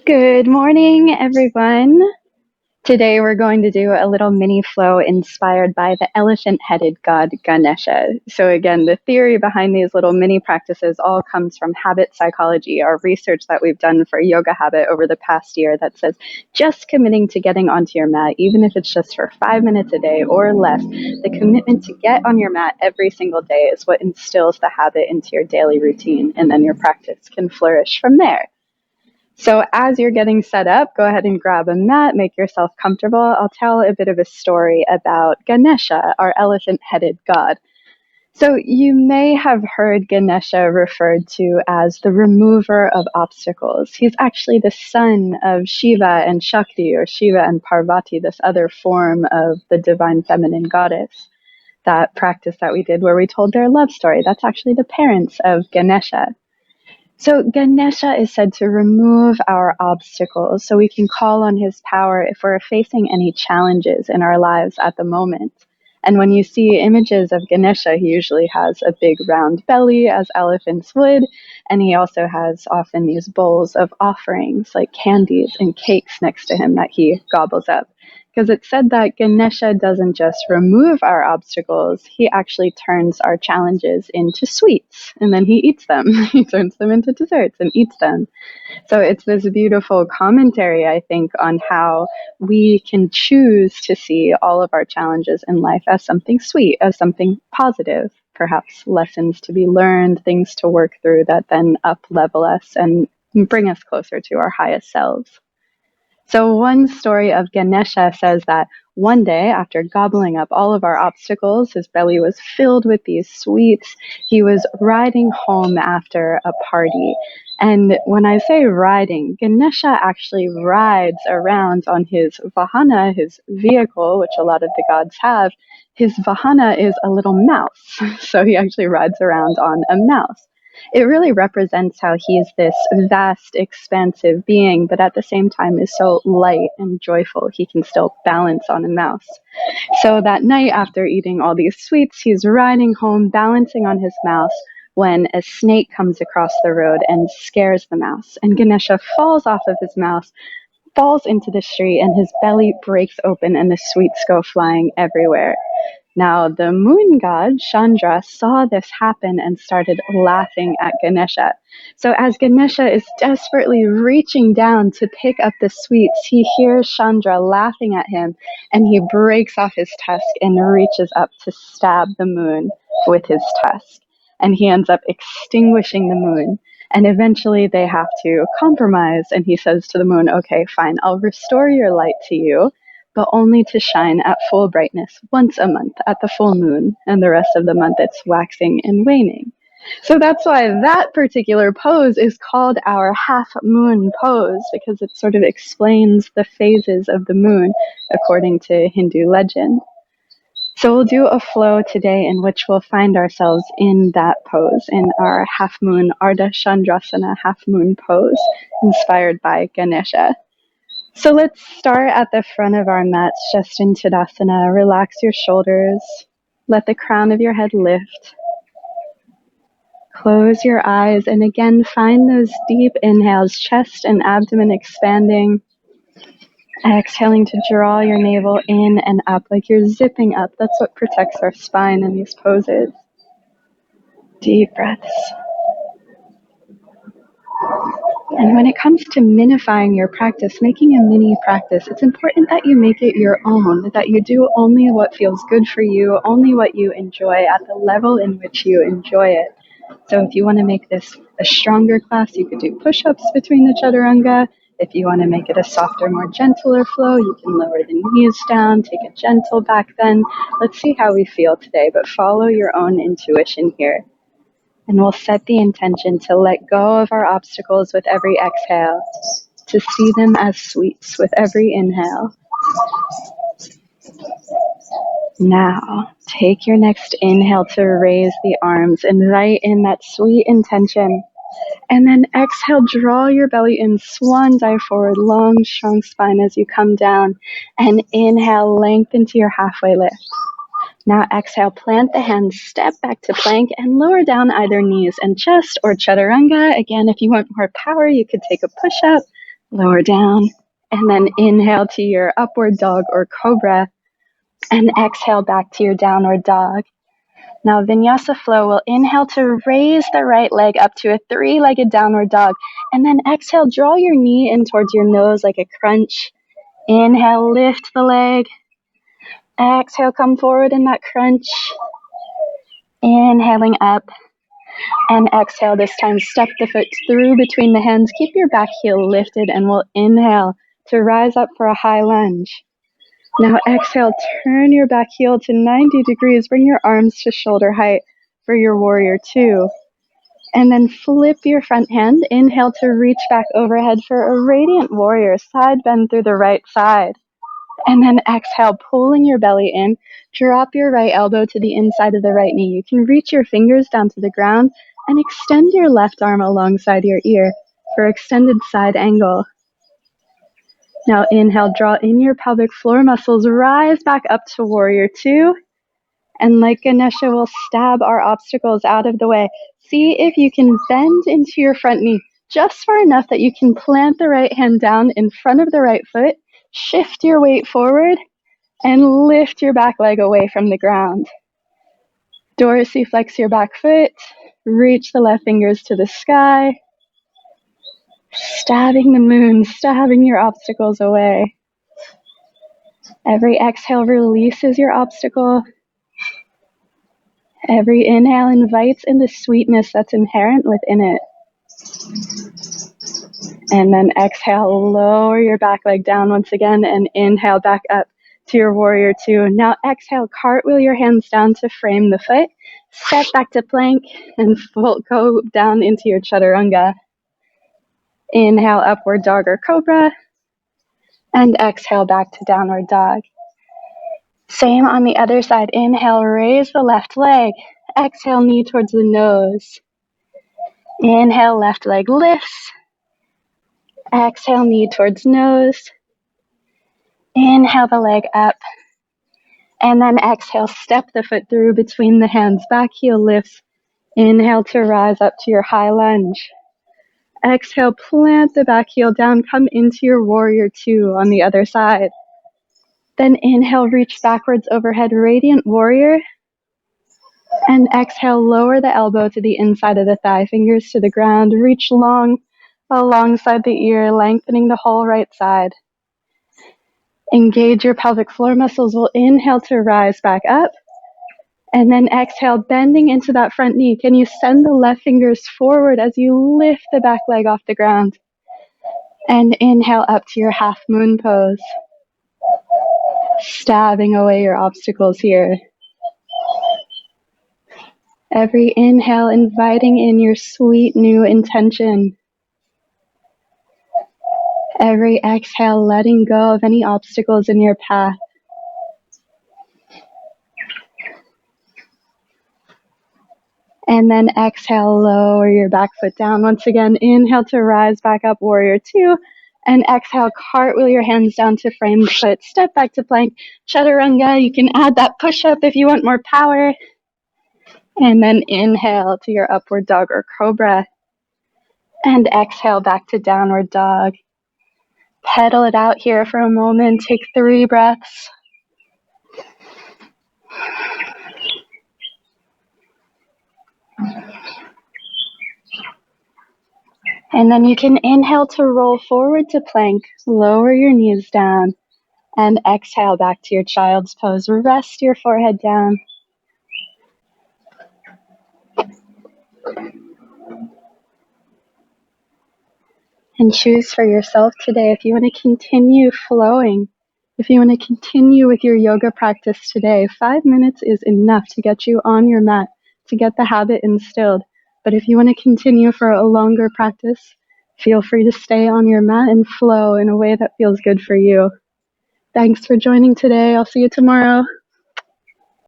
Good morning, everyone. Today we're going to do a little mini flow inspired by the elephant-headed god Ganesha. So again, the theory behind these little mini practices all comes from habit psychology, our research that we've done for Yoga Habit over the past year that says just committing to getting onto your mat, even if it's just for 5 minutes a day or less, the commitment to get on your mat every single day is what instills the habit into your daily routine, and then your practice can flourish from there. So as you're getting set up, go ahead and grab a mat, make yourself comfortable. I'll tell a bit of a story about Ganesha, our elephant-headed god. So you may have heard Ganesha referred to as the remover of obstacles. He's actually the son of Shiva and Shakti, or Shiva and Parvati, this other form of the divine feminine goddess. That practice that we did where we told their love story, that's actually the parents of Ganesha. So Ganesha is said to remove our obstacles so we can call on his power if we're facing any challenges in our lives at the moment. And when you see images of Ganesha, he usually has a big round belly, as elephants would, and he also has often these bowls of offerings like candies and cakes next to him that he gobbles up. Because it's said that Ganesha doesn't just remove our obstacles, he actually turns our challenges into sweets, and then he eats them. He turns them into desserts and eats them. So it's this beautiful commentary, I think, on how we can choose to see all of our challenges in life as something sweet, as something positive, perhaps lessons to be learned, things to work through that then up level us and bring us closer to our highest selves. So one story of Ganesha says that one day, after gobbling up all of our obstacles, his belly was filled with these sweets. He was riding home after a party. And when I say riding, Ganesha actually rides around on his vahana, his vehicle, which a lot of the gods have. His vahana is a little mouse. So he actually rides around on a mouse. It really represents how he is this vast, expansive being, but at the same time is so light and joyful. He can still balance on a mouse. So that night, after eating all these sweets, he's riding home, balancing on his mouse, when a snake comes across the road and scares the mouse. And Ganesha falls off of his mouse, falls into the street, and his belly breaks open, and the sweets go flying everywhere. Now, the moon god, Chandra, saw this happen and started laughing at Ganesha. So as Ganesha is desperately reaching down to pick up the sweets, he hears Chandra laughing at him, and he breaks off his tusk and reaches up to stab the moon with his tusk. And he ends up extinguishing the moon. And eventually they have to compromise, and he says to the moon, okay, fine, I'll restore your light to you, but only to shine at full brightness once a month at the full moon, and the rest of the month it's waxing and waning. So that's why that particular pose is called our half moon pose, because it sort of explains the phases of the moon according to Hindu legend. So we'll do a flow today in which we'll find ourselves in that pose, in our half moon Ardha Chandrasana half moon pose, inspired by Ganesha. So let's start at the front of our mats, just in Tadasana. Relax your shoulders. Let the crown of your head lift. Close your eyes, and again, find those deep inhales, chest and abdomen expanding. Exhaling to draw your navel in and up, like you're zipping up. That's what protects our spine in these poses. Deep breaths. And when it comes to minifying your practice, making a mini practice, it's important that you make it your own, that you do only what feels good for you, only what you enjoy at the level in which you enjoy it. So if you want to make this a stronger class, you could do push-ups between the chaturanga. If you want to make it a softer, more gentler flow, you can lower the knees down, take a gentle back bend. Let's see how we feel today, but follow your own intuition here. And we'll set the intention to let go of our obstacles with every exhale, to see them as sweets with every inhale. Now, take your next inhale to raise the arms, invite in that sweet intention. And then exhale, draw your belly in, swan dive forward, long, strong spine as you come down. And inhale, lengthen to your halfway lift. Now exhale, plant the hands, step back to plank, and lower down either knees and chest or chaturanga. Again, if you want more power, you could take a push-up. lower down, and then inhale to your upward dog or cobra, and exhale back to your downward dog. Now Vinyasa flow will inhale to raise the right leg up to a three-legged downward dog, and then exhale, draw your knee in towards your nose like a crunch. Inhale, lift the leg. Exhale, come forward in that crunch. Inhaling up, and exhale this time, step the foot through between the hands. Keep your back heel lifted, and we'll inhale to rise up for a high lunge. Now exhale, turn your back heel to 90 degrees. Bring your arms to shoulder height for your warrior two. And then flip your front hand. Inhale to reach back overhead for a radiant warrior. Side bend through the right side. And then exhale, pulling your belly in. Drop your right elbow to the inside of the right knee. You can reach your fingers down to the ground and extend your left arm alongside your ear for extended side angle. Now inhale, draw in your pelvic floor muscles, rise back up to warrior two. And like Ganesha, we'll stab our obstacles out of the way. See if you can bend into your front knee just far enough that you can plant the right hand down in front of the right foot, shift your weight forward, and lift your back leg away from the ground. Dorsiflex your back foot, reach the left fingers to the sky, stabbing the moon, stabbing your obstacles away. Every exhale releases your obstacle. Every inhale invites in the sweetness that's inherent within it. And then exhale, lower your back leg down once again, and inhale back up to your warrior two. Now exhale, cartwheel your hands down to frame the foot. Step back to plank and go down into your chaturanga. Inhale, upward dog or cobra. And exhale back to downward dog. Same on the other side. Inhale, raise the left leg. Exhale, knee towards the nose. Inhale, left leg lifts. Exhale, knee towards nose. Inhale the leg up. And then exhale, step the foot through between the hands. Back heel lifts. Inhale to rise up to your high lunge. Exhale, plant the back heel down. Come into your warrior two on the other side. Then inhale, reach backwards overhead, radiant warrior. And exhale, lower the elbow to the inside of the thigh, fingers to the ground. Reach long alongside the ear, lengthening the whole right side. Engage your pelvic floor muscles. We'll inhale to rise back up. And then exhale, bending into that front knee. Can you send the left fingers forward as you lift the back leg off the ground? And inhale up to your half moon pose. Stabbing away your obstacles here. Every inhale, inviting in your sweet new intention. Every exhale, letting go of any obstacles in your path. And then exhale, lower your back foot down. Once again, inhale to rise back up, warrior two. And exhale, cartwheel your hands down to frame the foot. Step back to plank, chaturanga. You can add that push-up if you want more power. And then inhale to your upward dog or cobra. And exhale back to downward dog. Pedal it out here for a moment. Take 3 breaths. And then you can inhale to roll forward to plank. Lower your knees down. And exhale back to your child's pose. Rest your forehead down. And choose for yourself today if you want to continue flowing. If you want to continue with your yoga practice today, 5 minutes is enough to get you on your mat, to get the habit instilled. But if you want to continue for a longer practice, feel free to stay on your mat and flow in a way that feels good for you. Thanks for joining today. I'll see you tomorrow.